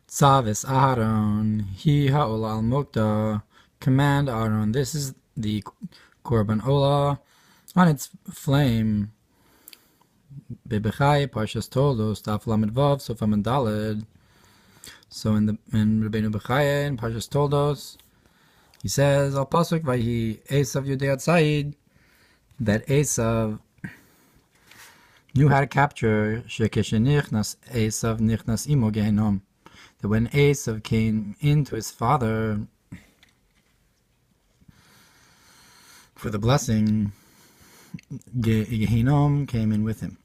Tzav es Aharon, he ha'olah al Mokda, command Aharon. This is the korban olah on its flame. Bebechai, Parshas Toldos, Taf Lamed Vav, Sof Amud Daled. So in Rabbeinu Bechaya, in Parshas Toldos, he says, Al Pasuk Vayhi Esav Yudei Atzayid, that Esav knew how to capture Shekeshenichnas Esav Nichnas Imo Gehenom. That when Esav came into his father for the blessing, Gehenom came in with him.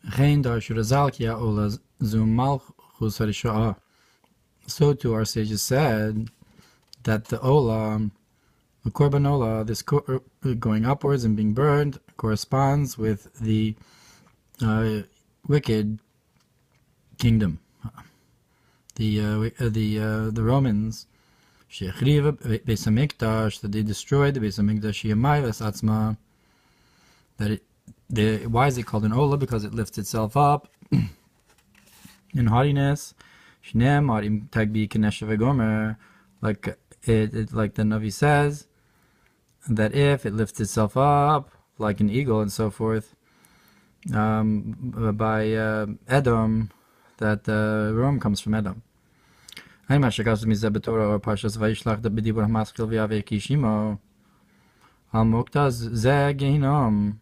So too our sages said that the olah, the korban olah, this going upwards and being burned, corresponds with the wicked kingdom, the Romans, that they destroyed the Beis Hamikdash. Why is it called an olah? Because it lifts itself up in haughtiness. Like the Navi says, that if it lifts itself up like an eagle and so forth, by Edom, that Rome comes from Edom. Or Parshas Vayishlach the B'dibur HaMaskil V'Yaveh Kishimo Al Mokda Zeh Gehinom,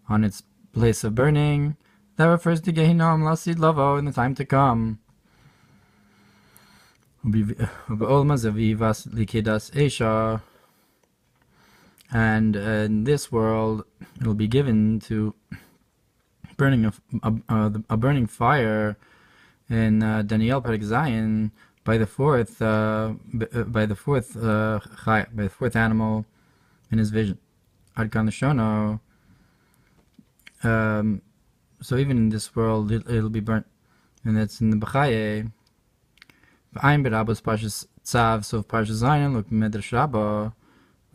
on its place of burning. That refers to Gehinom Lasid Lavo, in the time to come. And in this world, it will be given to burning a burning fire in Daniel Perek Zayin by the fourth animal in his vision. Adkan Shono. So even in this world, it'll be burnt, and that's in the Bechaye. V'ayin b'Rabbos Parshas Tzav, so Parshas Zayin, look Medrash Rabbah.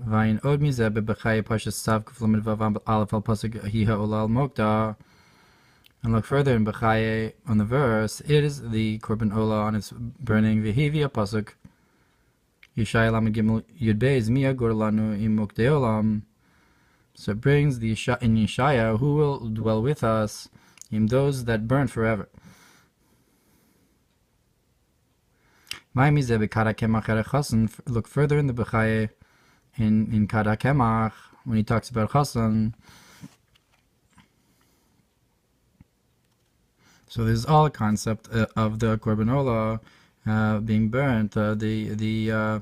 V'ayin od mizeh b'Bechaye Parshas Tzav Kuflam Vav Aleph al Pasuk Hi ha'olah al Mokda. And look further in Bechaye on the verse. It is the korban olah on its burning. V'hivi Pasuk Yishai Lamed Gimel Yud Beis Mia Gorlanu im Mokdei Olam. So it brings the in Yeshaya, who will dwell with us, in those that burn forever. Look further in the Bechaye, in Kada Kemach, when he talks about Chasan. So there's all concept of the korban olah being burnt, the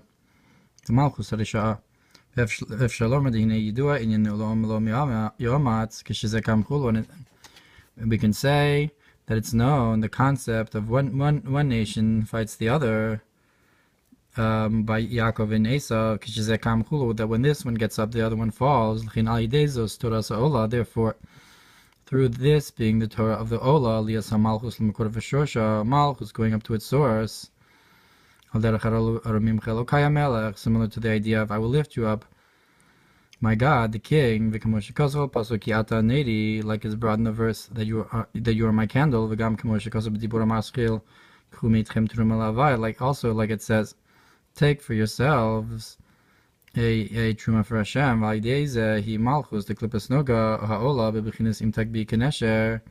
Malchus Harishah. We can say that it's known, the concept of one nation fights the other, by Yaakov and Esau, that when this one gets up, the other one falls. Therefore, through this being the Torah of the olah, Malchus going up to its source, similar to the idea of I will lift you up, my God, the King, like is brought in the verse that you are my candle, like also like it says, take for yourselves a truma for Hashem, he malchus the klipas noga haolah bebechinas im takbi kenesher.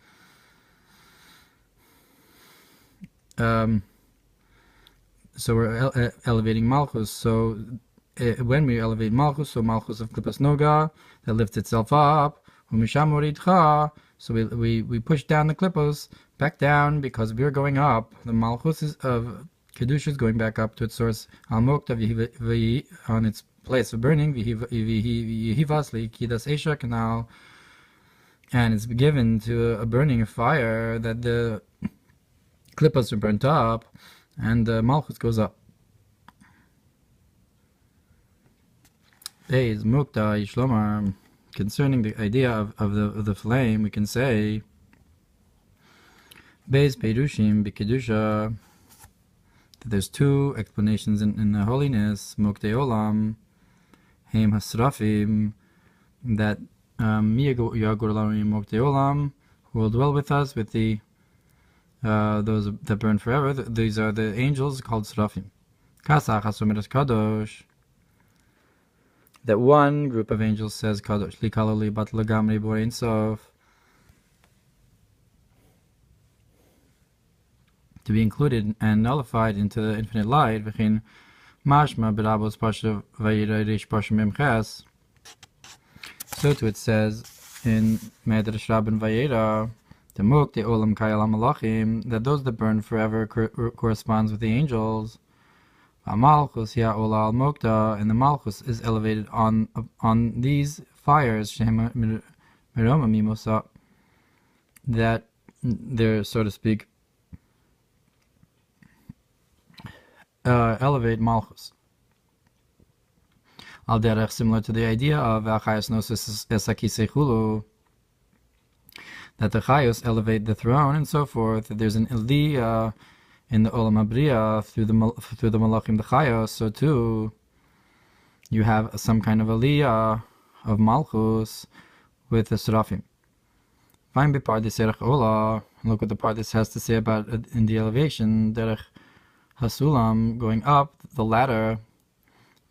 So we're elevating Malchus. So when we elevate Malchus, so Malchus of Klipas Noga, that lifts itself up. So we push down the Klippos back down because we're going up. The Malchus of Kedusha is going back up to its source. Al Mokda on its place of burning. And it's given to a burning fire that the Klippos are burnt up. And Malchus goes up. Is Mokda Yishlomar, concerning the idea of the flame, we can say Beis Peirushim B'Kedusha, that there's two explanations in the holiness. Mokdei Olam Heim Hasrafim, that Miyagor Mokdei Olam, who will dwell with us with the those that burn forever. These are the angels called Seraphim. Kasach Hasomeres Kadosh. That one group of angels says Kadosh Likaloli Bat Lagamri Borein Sof, to be included and nullified into the infinite light. V'chin Mashma B'Rabos Pasha Vayikra Rish Pasha Memches. So too it says in Medrash Rabban Vayikra, the Mokda Olam Kayal Malachim, that those that burn forever corresponds with the angels. Malchus ya Ola al Mokda, and the Malchus is elevated on these fires, Shehem Meroma Mimosa, that they're, so to speak, elevate Malchus. Al derech, similar to the idea of Achayos Nosis Esakise Chulu, that the Chayos elevate the throne and so forth. There's an Aliyah in the Olam Abriya through the Malachim, the Chayos. So too, you have some kind of Aliyah of Malchus with the Seraphim. Find Bipar Deserech Ola. Look what the part this has to say about in the elevation. Derech Hasulam, going up the ladder.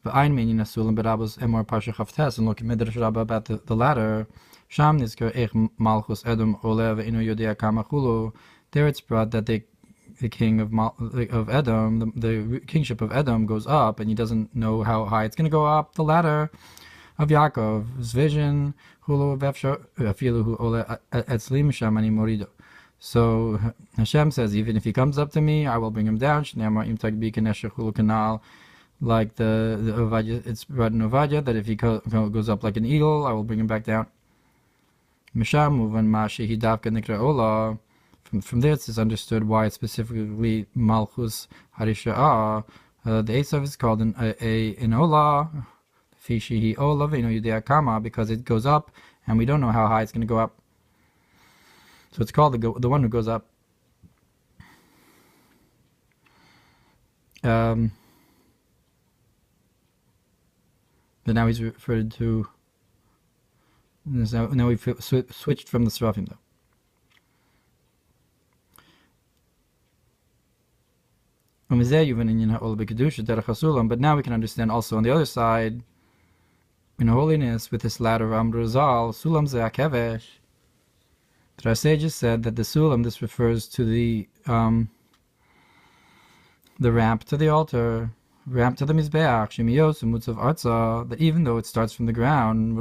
V'ayin meaning Hasulam Berabos Emor Parsha Chavtes, and look at Midrash Rabbah about the ladder. Sham Nizker Ech Malchus Edom Ole Ve'inu Yodea Kama Chulu. There it's brought that the king of Edom, the kingship of Edom goes up, and he doesn't know how high it's going to go up. The ladder of Yaakov's vision, Hulu Afilu Ole Etzlim Shamani Morido. So Hashem says, even if he comes up to me, I will bring him down. Like the Ovadia, it's brought in Ovadia that if he goes up like an eagle, I will bring him back down. From there it's understood why it's specifically Malchus Harisha'ah. The Esav is called an Ola, Fishihi Ola, Yudea Kama, because it goes up and we don't know how high it's going to go up. So it's called the one who goes up. But now he's referred to. Now we've switched from the Seraphim though. But now we can understand also on the other side, in holiness, with this ladder of Amruzal, Sulam ze hakebsh. The sages said that the Sulam, this refers to the ramp to the altar, ramp to the Mizbeach, Shemiyos and Mutzav Arza, that even though it starts from the ground,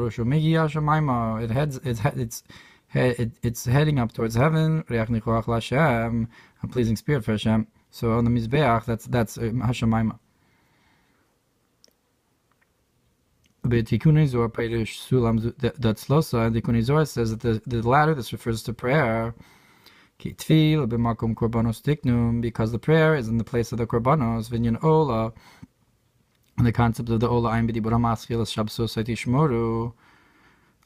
it's heading up towards heaven, a pleasing spirit for Hashem. So on the Mizbeach, that's Hashemayma. But Tikkun Zor Peirush Sulam that's Losa, and Tikkun Zor says that the ladder, this refers to prayer, because the prayer is in the place of the korbanos, Vinyan Ola, and the concept of the Ola Ayin B'dibur HaMaschil is Shabso Saiti Shmoru.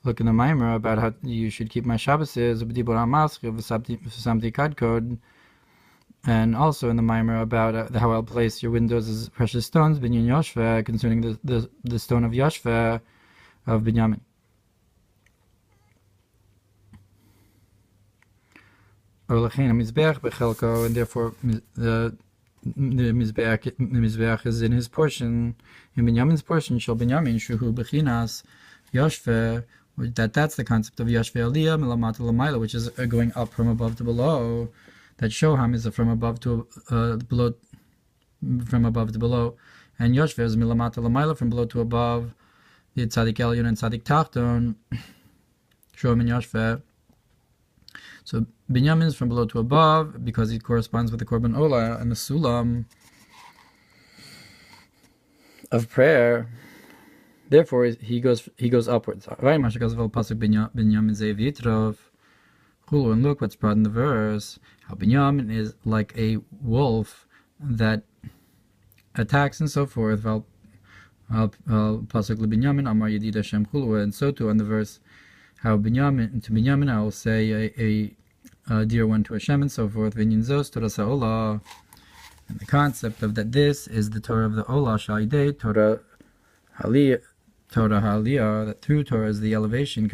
Look in the Mamar about how you should keep my Shabbases, B'dibur HaMaschil V'samti Kadkod, and also in the Mamar about how I'll place your windows as precious stones, Binyan Yoshveh, concerning the stone of Yoshveh of Binyamin. And therefore the Mizbeach is in his portion, in Binyamin's portion, Shal Binyamin, Shuhu Bechinas Yoshveh, that's the concept of Yoshveh Aliyah, Milamata Lamaila, which is going up from above to below. That Shoham is from above to below, from above to below, and Yoshveh is Milamata Lamaila, from below to above. The Tzadik Elyon and Tzadik Tachton, Shoham and Yoshveh. So Binyamin is from below to above because he corresponds with the Korban Ola and the Sulam of prayer. Therefore, he goes upwards. And look what's brought in the verse. How Binyamin is like a wolf that attacks and so forth. And so too on the verse, how Binyamin I will say a dear one to Hashem and so forth. And the concept of that this is the Torah of the Ola Shalidei, Torah Haliyah, that through Torah is the elevation,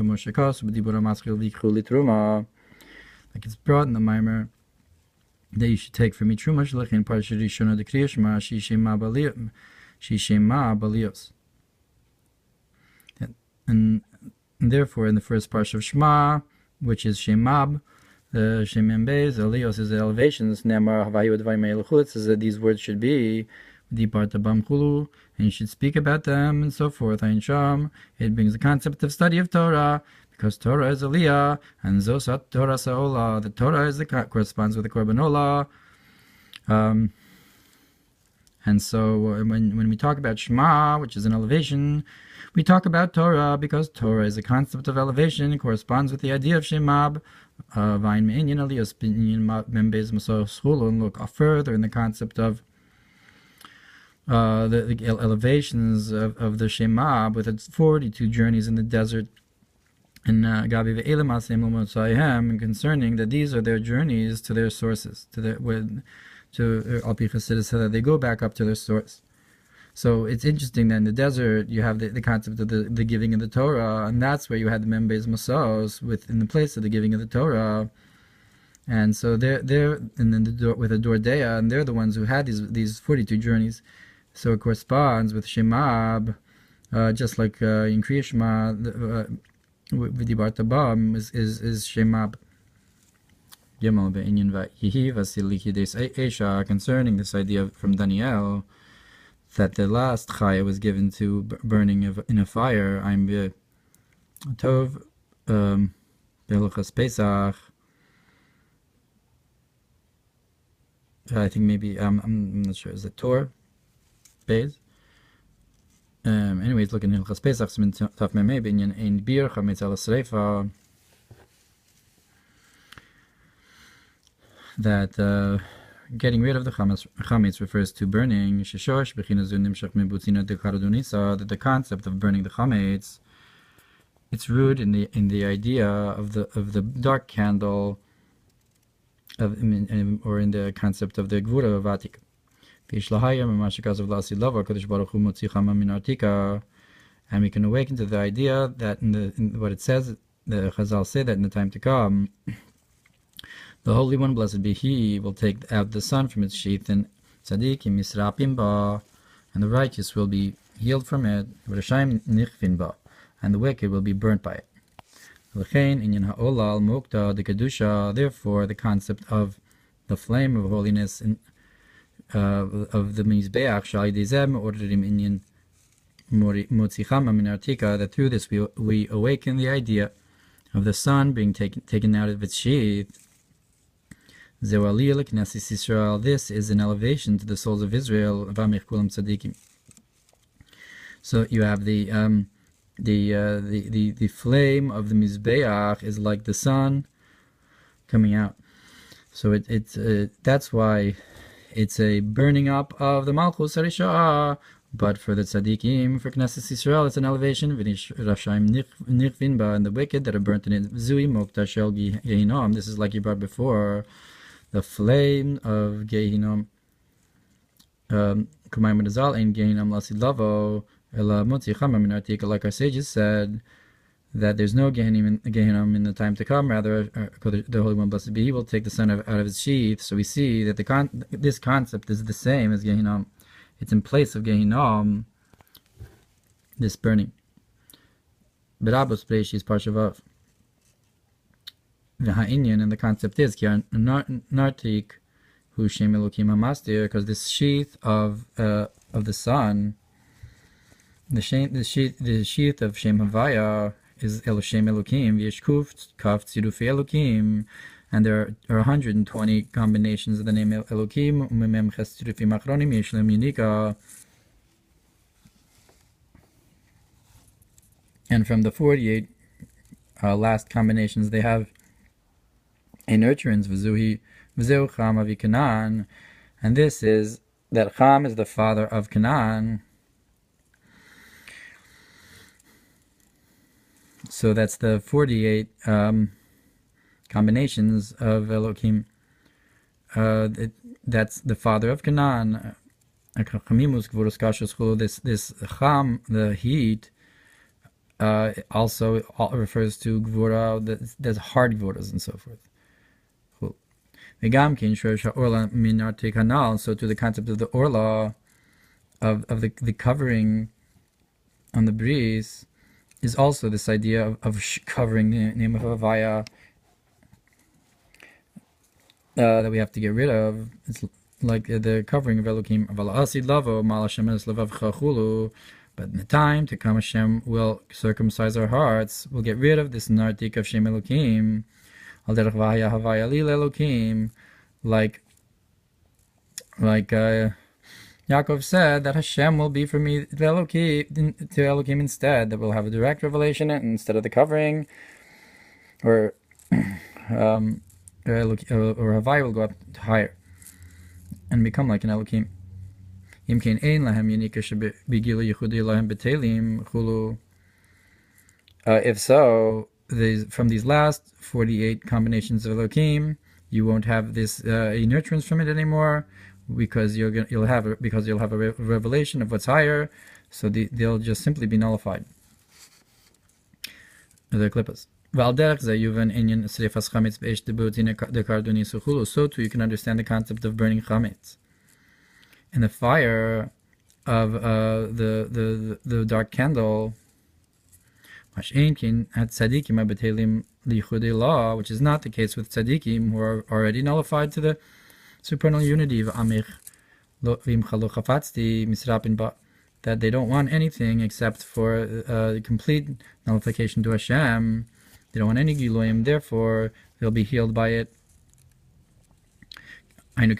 like it's brought in the Mamar, that you should take from me truma shlechin Parshas Rishona de Kriya Shema Shishema Balios. And therefore, in the first parsha of Shema, which is Shemab, the Shemem Beis, Elios is the elevations. Ne'amar Havayu Advarim Meiluchut says that these words should be Diparta Bam Chulu, and you should speak about them and so forth. Ayin Sham. It brings the concept of study of Torah, because Torah is Aliyah, and Zosat Torah Sa'olah. The Torah is corresponds with the Korban Olah. And so when we talk about Shema, which is an elevation, we talk about Torah because Torah is a concept of elevation. It corresponds with the idea of Shemab. Look further in the concept of the elevations of the Shemab with its 42 journeys in the desert. And concerning that these are their journeys to their sources, to Alpi Chassidus, so that they go back up to their source. So it's interesting that in the desert you have the concept of the giving of the Torah, and that's where you had the Membez Masos in the place of the giving of the Torah. And so they're and then with the Dordeya, and they're the ones who had these 42 journeys. So it corresponds with Shemab, just like in Kriya Shema, V'dibar Tabam is Shemab. Concerning this idea from Daniel, that the last chaya was given to burning in a fire. I'm Tov Beluchas Pesach. I think maybe I'm not sure. Is it Tor Beis? Anyways, looking at Hilchas Pesach, Taf Memei in Bir Chametz Al Sreifa. That getting rid of the chametz refers to burning. That the concept of burning the chametz, its root in the idea of the dark candle, or in the concept of the gvura vatik. And we can awaken to the idea that in what it says, the Chazal say that in the time to come, the Holy One, blessed be He, will take out the sun from its sheath, and tzaddikim misrapim ba, and the righteous will be healed from it, v'rashaim nichvin ba, and the wicked will be burnt by it. L'chein inyan ha'olah al mokda de kedusha. Therefore, the concept of the flame of holiness of the mizbeach shali dezem orderim inyan motzichama min artika, that through this we awaken the idea of the sun being taken out of its sheath. This is an elevation to the souls of Israel. So you have the flame of the Mizbeach is like the sun coming out. So that's why it's a burning up of the Malchus Harishah. But for the tzaddikim, for Knesset Yisrael, it's an elevation. And the wicked that are burnt in it. Zui Mokda Shel Gehinom. This is like you brought before. The flame of Gehinom, like our sages said, that there's no Gehinom in the time to come. Rather, the Holy One, blessed be He, will take the sun out of his sheath. So we see that this concept is the same as Gehinom. It's in place of Gehinom, this burning. Berabos Preish is Parsha and the concept is nartik hu shem elokim hamastir, because this sheath of the sun, the sheath of Shem Havaya is Shem Elokim, v'yeshkuf kaf tzirufi Elokim, and there are 120 combinations of the name Elokim. Umemem ches tzirufim achronim yeshlem unika. And from the 48 last combinations, they have a nurturance, v'zeu Cham avi Canaan, and this is that Cham is the father of Canaan. So that's the 48 combinations of Elokim. That's the father of Canaan. This Cham, the heat, also refers to Gvura. There's hard Gvuras and so forth. Megamkin shorish ha'orla minarte kanal. So to the concept of the orla, of the covering on the breeze, is also this idea of covering the name of Havaya that we have to get rid of. It's like the covering of Elohim. But in the time to come, Hashem will circumcise our hearts. We'll get rid of this nartik of Shem Elohim. Like Yaakov said that Hashem will be for me to Elohim instead, that we'll have a direct revelation instead of the covering, or Havaya will go up higher and become like an Elohim. If so, from these last 48 combinations of Elohim, you won't have this nurturance from it anymore, because you'll have a revelation of what's higher, so they'll just simply be nullified. The klippas. So too you can understand the concept of burning chametz in the fire of the dark candle, which is not the case with tzaddikim, who are already nullified to the supernal unity of Amich, that they don't want anything except for complete nullification to Hashem. They don't want any giloyim, therefore they'll be healed by it. Like it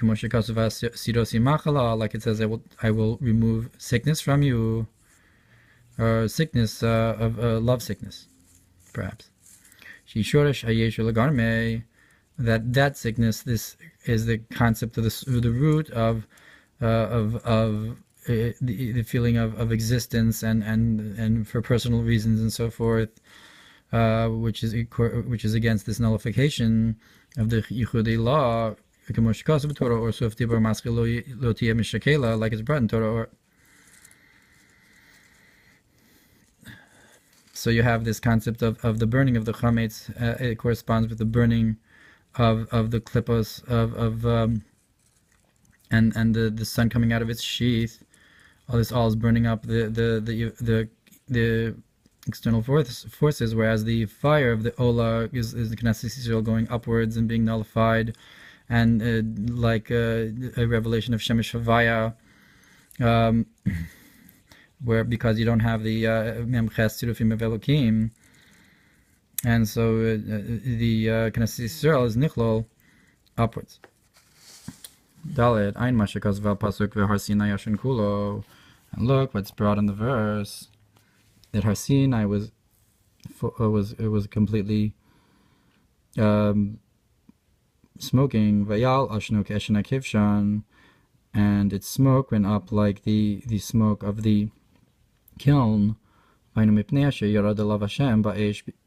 says, I will remove sickness from you, or sickness of love sickness, perhaps. That sickness, this is the concept of the root of the feeling of existence and for personal reasons and so forth, which is against this nullification of the Yichudei law, or like it's brought in Torah. So you have this concept of the burning of the chametz. It corresponds with the burning of the klippos and the sun coming out of its sheath. All is burning up the external forces, whereas the fire of the Ola is the Knesset Yisrael going upwards and being nullified, and like a revelation of Shemesh Havaya, where because you don't have the Memches Tzirufim of Elokim, and so the Knesset Yisrael is Nichlol upwards. Dalet Ein Mashakaz Pasuk ve'Har Sinai Yashin Kulo, and look what's brought in the verse, that Har Sinai was completely smoking, Vayal Ashno Keshana Kivshan, and its smoke went up like the smoke of the kiln,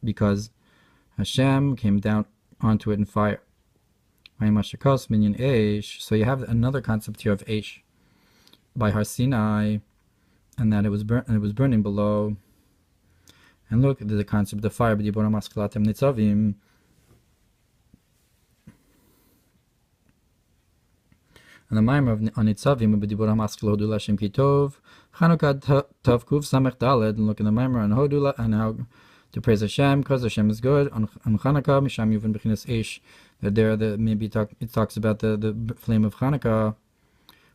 because Hashem came down onto it in fire. So you have another concept here of Eish by Har Sinai, and that it was burning below. And look, there's a concept of fire, Nitzavim. And the Mamar on Nitzavim, B'dibur HaMaskil Hodu L'Hashem Ki Tov, Chanukah Tov Kuv Samech Daled, and look in the Mamar on Hodu and how to praise Hashem, because Hashem is good. On Chanukah, Misham Yuvin B'chinas Eish, that there it talks about the flame of Chanukah.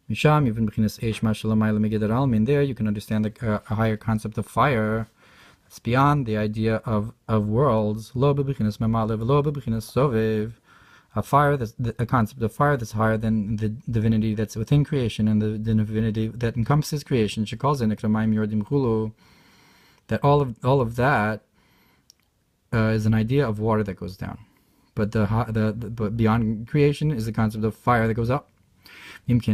Misham Yuvin B'chinas Eish Mashalamayla Megidar Almin. There you can understand a higher concept of fire. It's beyond the idea of worlds. Lo B'chinas Mamalev, Lo B'chinas Sovev. A concept of fire that's higher than the divinity that's within creation and the divinity that encompasses creation. She calls it Nekramayim Yordim Chulu. That all of that is an idea of water that goes down, but but beyond creation is the concept of fire that goes up. Therefore,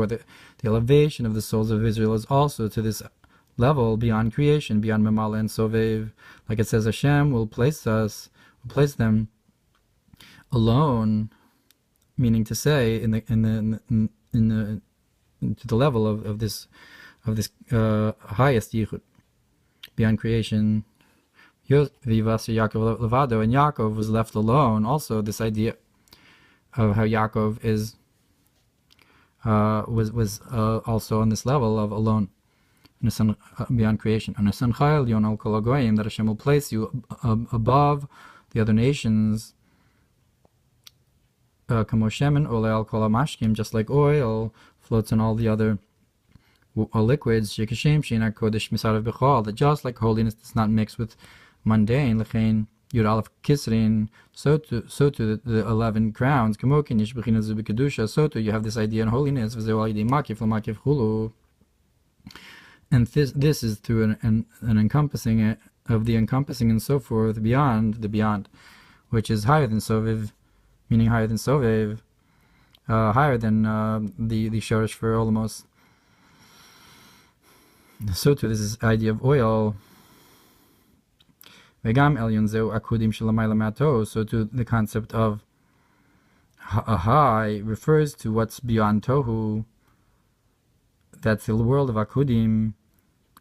the elevation of the souls of Israel is also to this level beyond creation, beyond Mamala and Sovev. Like it says, Hashem will place them alone, meaning to say, to the level of this highest yichud beyond creation. Yaakov levado, and Yaakov was left alone. Also, this idea of how Yaakov is was also on this level of alone, beyond creation. And that Hashem will place you above the other nations, just like oil floats in all the other liquids. That just like holiness does not mix with mundane, so too the 11 crowns. So too you have this idea in holiness. And this is through an encompassing of the encompassing and so forth beyond the beyond, which is higher than Soviv, meaning higher than Soviv, higher than the Shorish for Olamos. So too this idea of oil. So too the concept of a high refers to what's beyond Tohu. That's the world of Akudim,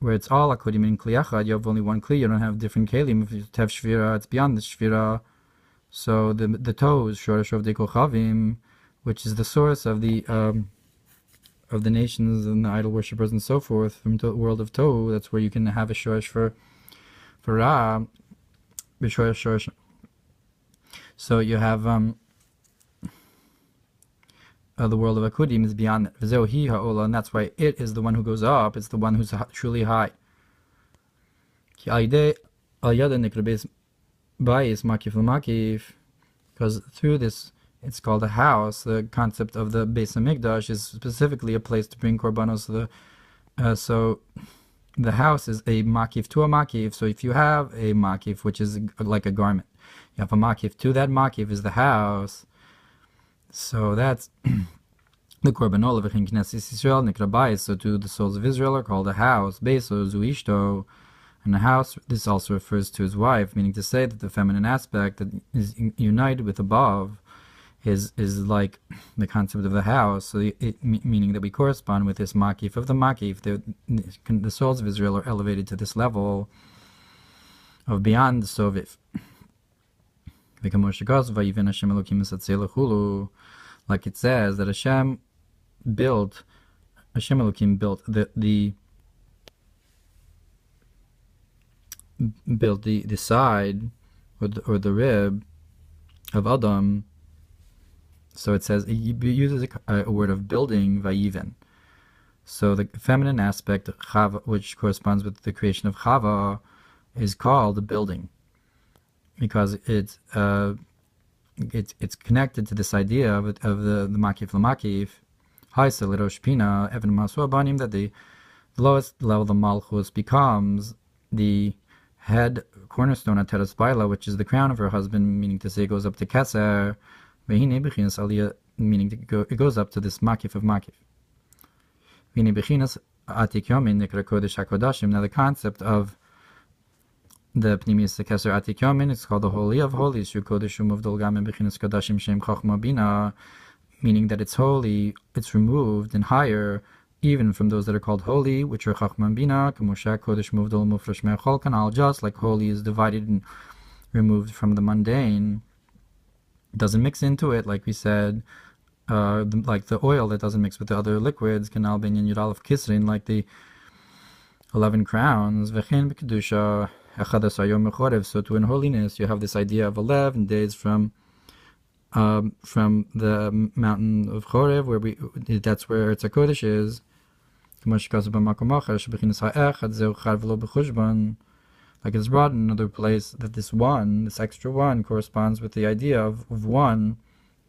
where it's all Akudim in Kli Echad. You have only one Kli, you don't have different Kelim. If you have Shvira, it's beyond the Shvira. So the Tohu is Shoresh of Dekochavim, which is the source of the nations and the idol worshippers and so forth from the world of Tohu. That's where you can have a Shoresh for Ra. So you have the world of Akudim is beyond that. Ha'ola, and that's why it is the one who goes up. It's the one who's truly high. Because through this, it's called a house. The concept of the Beis HaMikdash is specifically a place to bring korbanos. So the house is a makif to a makif. So if you have a makif, which is like a garment, you have a makif to that makif is the house. So that's the korbanol of Knesset Israel, Nikra Bayis. So to the souls of Israel are called a house. Beiso Zuishto, and the house. This also refers to his wife, meaning to say that the feminine aspect that is united with above is like the concept of the house. So meaning that we correspond with this makif of the makif. The souls of Israel are elevated to this level of beyond the Soviv. Like it says that Hashem Elohim built the side or the rib of Adam. So it says, he uses a word of building, vayiven. So the feminine aspect, Chava, which corresponds with the creation of Chava, is called the building, because it's connected to this idea of the makif l'makif, haisa l'rosh pina, even masu abanim, that the lowest level of the Malchus becomes the head cornerstone at Teres Baila, which is the crown of her husband, meaning to say it goes up to Keser, meaning it goes up to this makif of makif. Now the concept of the Pnimis Keser Atik Yomin, it's called the Holy of Holies, meaning that it's holy, it's removed and higher, even from those that are called holy, which are Chachma Bina, just like holy is divided and removed from the mundane. It doesn't mix into it, like we said, like the oil that doesn't mix with the other liquids, Kanal Ben Yudal of Kisrin, like the 11 crowns, Vechin B'Kedusha, so to in holiness you have this idea of 11 days from the mountain of Chorev, where that's where Eretz HaKodesh is. Like it's brought in another place that this extra one, corresponds with the idea of one,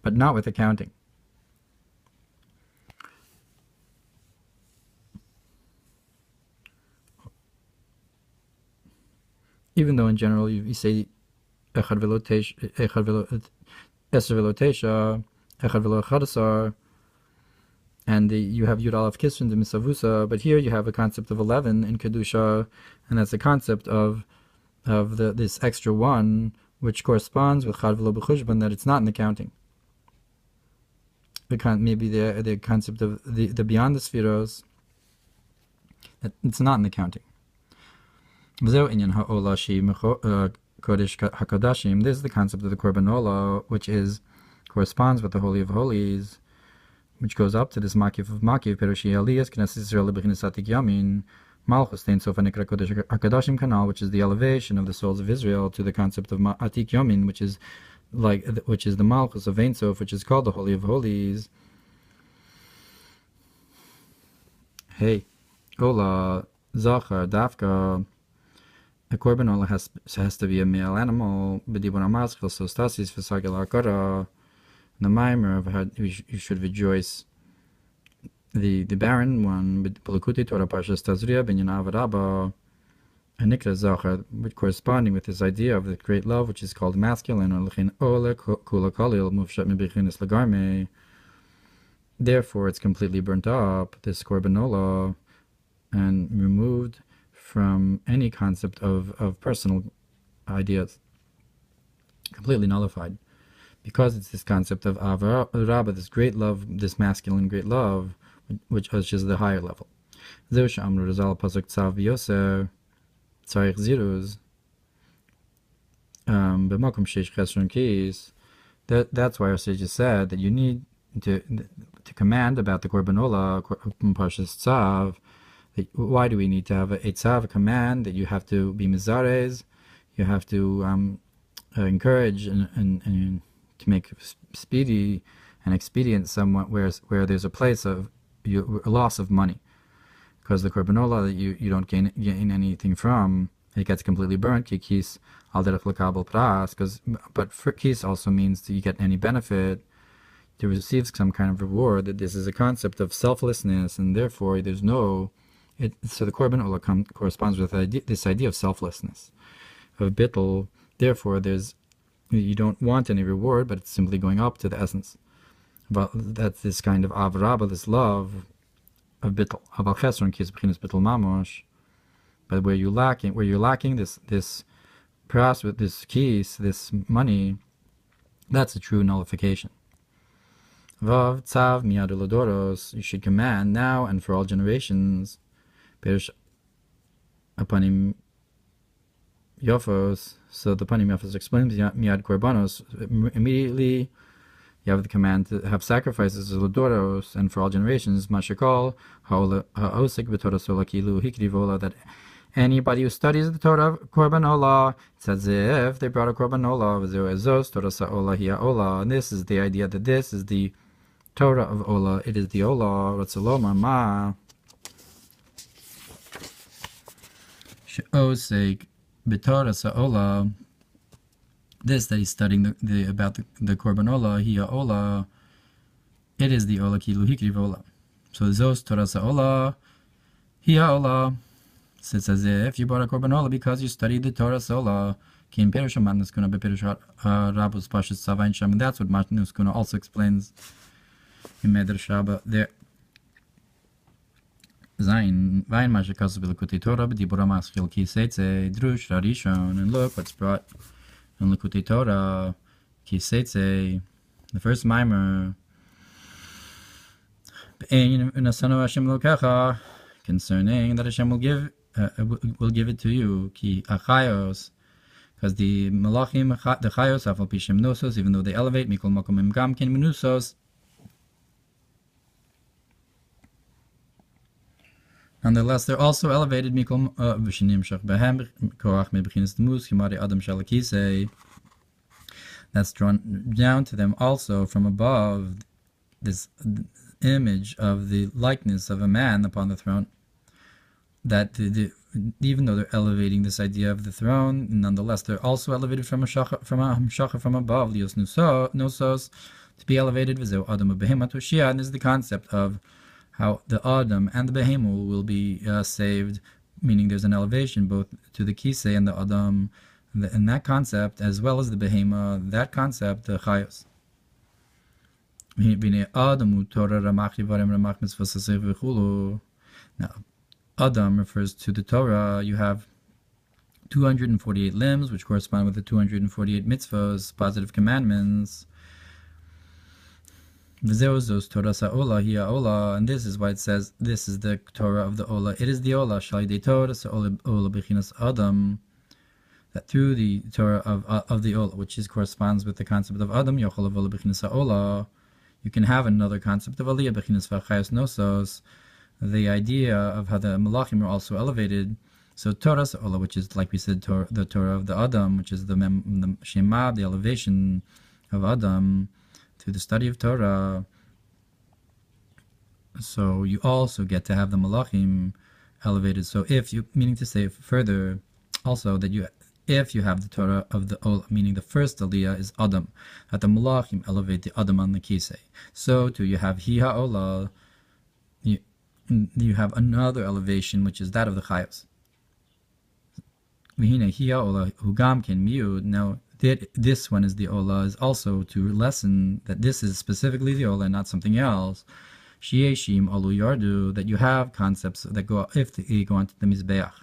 but not with accounting. Even though in general you say Echad velo Eser velo Tesha, Echad velo Echadasar, and you have Yud Aleph Kisrin de Misavusa, but here you have a concept of 11 in Kedusha, and that's the concept of this extra one, which corresponds with Chad velo B'Chushban, that it's not in the counting. Maybe the concept of the beyond the Spheros, that it's not in the counting. V'zeu inyan ha'ola shi kodesh hakodashim. This is the concept of the korban ola, which corresponds with the Holy of Holies, which goes up to this makif of makif, perushi aliyas knesset Yisrael lebechines atik yamin, malchus tein sofa nekra kodesh hakadashim kanal, which is the elevation of the souls of Israel to the concept of atik yamin, which is the malchus of Ein Sof, which is called the Holy of Holies. Hey, ola zachar dafka. A korban ola has to be a male animal. B'dibur amaschil sostasis v'sagel hakara. The Mamar of how you should rejoice the barren one, B'likuti Torah Parshas Tazria Binyan Avarabba, and Nikra Zachar, corresponding with this idea of the great love, which is called masculine, or L'chin Ole Kula Kalil Mufshat Mebichinis Lagarme. Therefore, it's completely burnt up, this korban ola, and removed from any concept of personal ideas, completely nullified. Because it's this concept of Aharon, this great love, this masculine great love, which is just the higher level. That's why our sages said that you need to command about the korban ola in Parshas Tzav. Why do we need to have a Tzav, a command that you have to be mizares, you have to encourage and to make speedy and expedient somewhat where there's a place of a loss of money, because the korban ola that you don't gain anything from, it gets completely burnt. Kis al derech lekabel pras, but for kis also means that you get any benefit, to receive some kind of reward. That this is a concept of selflessness, and therefore there's no. So the korban ola corresponds with this idea of selflessness, of bittul. Therefore, you don't want any reward, but it's simply going up to the essence. But that's this kind of avraba, this love of bittul. Aval chesron kis b'chinas bittul mamosh. But where you're lacking this pras with this kis, this money, that's a true nullification. Vav tzav miyad ulodoros. You should command now and for all generations. Perish apanim Yofos, so the Panim Yofos explains Miyad Korbanos. Immediately, you have the command to have sacrifices of Lodoros and for all generations. Mashakal Ha'osik B'Torah Sola Kilu Hikrivola, that anybody who studies the Torah Korban Ola, it's as if they brought a Korban Ola. Ezos Torah Sa'ola Hiya Ola, and this is the idea that this is the Torah of Ola. It is the Ola. Ratzaloma Ma She'osik B'Torah Sa'ola, this that he's studying about the korban ola, hiya ola, it is the ola kilu hikriv ola. So zos Torah Sa'ola, hiya ola. So it's as if you brought a korban ola because you studied the Torah Sa'ola. Kim Perush Matnuskuna Beperush Rabus Parshas Savain Sham, and that's what Matnuskuna also explains in Medrash Rabbah there. Zayin, Vayin Mashakasu Bilkuti Torah, B'dibura Maschil Ki Seitze, Drush, Rarishon, and look what's brought in Likuti Torah, Ki Seitze, the first Mamar, Nasano Hashem Lokecha, concerning that Hashem will give it to you, Ki Achayos, because the Malachim, the Chayos, Afal Pishim Nosos, even though they elevate, Mikol Makom Imgam Kin Minusos, nonetheless, they're also elevated. Mikol v'shinim shach behem koach mebechinas demus kimari adam shalakise. That's drawn down to them also from above. This image of the likeness of a man upon the throne. That even though they're elevating this idea of the throne, nonetheless they're also elevated from a hamshacha from above. Lios nosos, to be elevated. V'zeu adam behemat ushia, and this is the concept of how the Adam and the Behemu will be saved, meaning there's an elevation both to the Kisei and the Adam, and that concept, as well as the Behema, that concept, the Chayos. Now, Adam refers to the Torah. You have 248 limbs, which correspond with the 248 mitzvahs, positive commandments. V'zeu zos Torah ha'ola hi ha'ola, and this is why it says this is the Torah of the Ola. It is the Ola shalidei Torah ha'ola b'chinas Adam, that through the Torah of the Ola, which corresponds with the concept of Adam, yochol ha'ola b'chinas ha'ola, you can have another concept of Aliyah b'chinas v'achayos nosos, the idea of how the Malachim are also elevated. So Torah ha'ola, which is like we said, the Torah of the Adam, which is the Shema, the elevation of Adam, through the study of Torah. So you also get to have the Malachim elevated. So if you, meaning to say further, also that if you have the Torah of the Ola, meaning the first Aliyah is Adam, that the Malachim elevate the Adam on the Kisei. So too you have Hi Ha'ola, you have another elevation, which is that of the Chayos. V'hine Hi Ha'ola Hugam Ken Miud. Now this one is the Ola, is also to lessen that this is specifically the Ola and not something else. Shieshim Olu Yardu, that you have concepts that go, if they go onto the Mizbeach,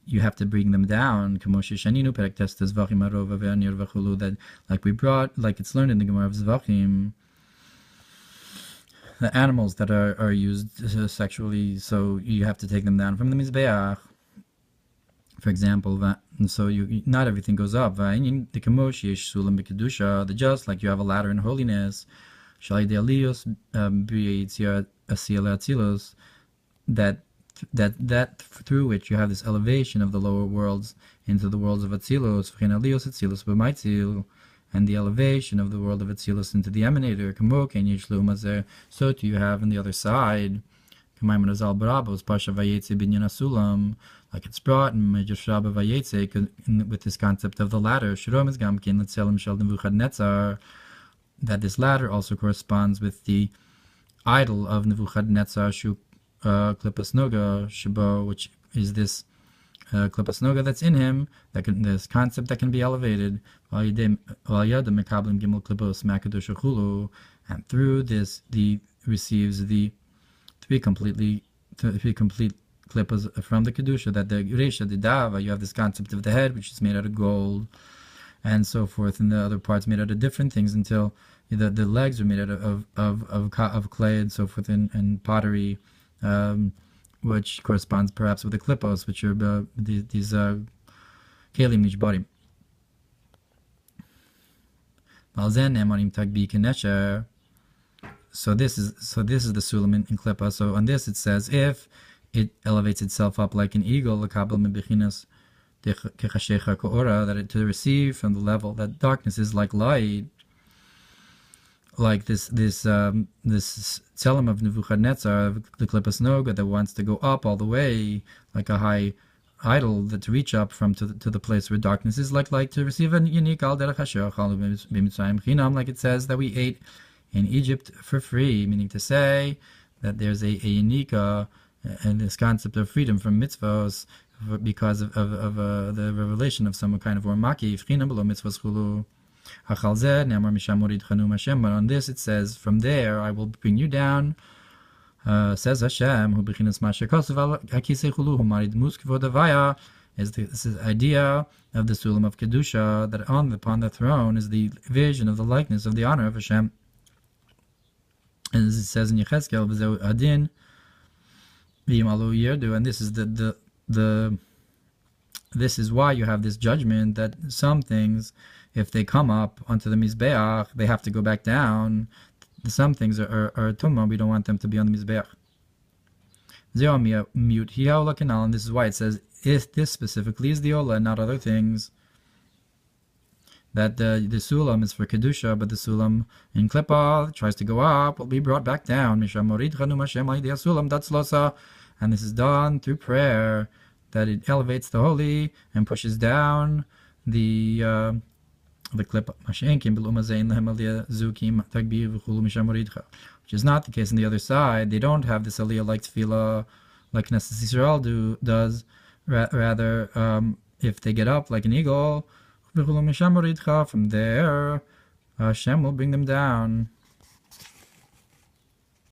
you have to bring them down. That, like we brought, like it's learned in the Gemara of Zvachim, the animals that are used sexually, so you have to take them down from the Mizbeach. For example, and so not everything goes up. The just like you have a ladder in holiness, that through which you have this elevation of the lower worlds into the worlds of Atzilus, and the elevation of the world of Atzilus into the emanator. So too you have on the other side, like it's brought in with this concept of the ladder, that this ladder also corresponds with the idol of Nebuchadnezzar, Klipas Noga Shabo, which is this Klipas Noga that's in him, this concept that can be elevated, and through this he receives the three complete klippas from the Kedusha, that the Resha, the Dava, you have this concept of the head, which is made out of gold, and so forth, and the other parts made out of different things, until the legs are made out of clay and so forth, and pottery, which corresponds perhaps with the klippos, which are these kelim nishbarim. So this is the sulam in klippa. So on this it says, if it elevates itself up like an eagle, that to receive from the level that darkness is like light, like this tzelem of Nebuchadnezzar, the Klippas Noga, that wants to go up all the way like a high idol, that to reach up to the place where darkness is like light, to receive a unique al derech asher achalu b'mitzrayim chinam, like it says that we ate in Egypt for free, meaning to say that there's a unique and this concept of freedom from mitzvahs because of the revelation of some kind of ormaki chinam below mitzvahs chulu. But on this it says, from there I will bring you down, says Hashem, who bechinas mashakasav akisei chulu humarid muskvodavaya, is this idea of the sulam of kedusha, that upon the throne is the vision of the likeness of the honor of Hashem. And as it says in Yechezkel, v'zeu adin v'yimalu yerdu, and this is this is why you have this judgment, that some things, if they come up onto the Mizbeach, they have to go back down. Some things are tumah, we don't want them to be on the Mizbeach. Mute hi'ola kanal, and this is why it says, if this specifically is the Ola and not other things, that the Sulam is for Kedusha, but the Sulam in Klippa tries to go up, will be brought back down. And this is done through prayer, that it elevates the holy and pushes down the Klippa. Which is not the case on the other side. They don't have this aliyah like tefillah, like Knesset Yisrael does. Rather, if they get up like an eagle, from there Hashem will bring them down.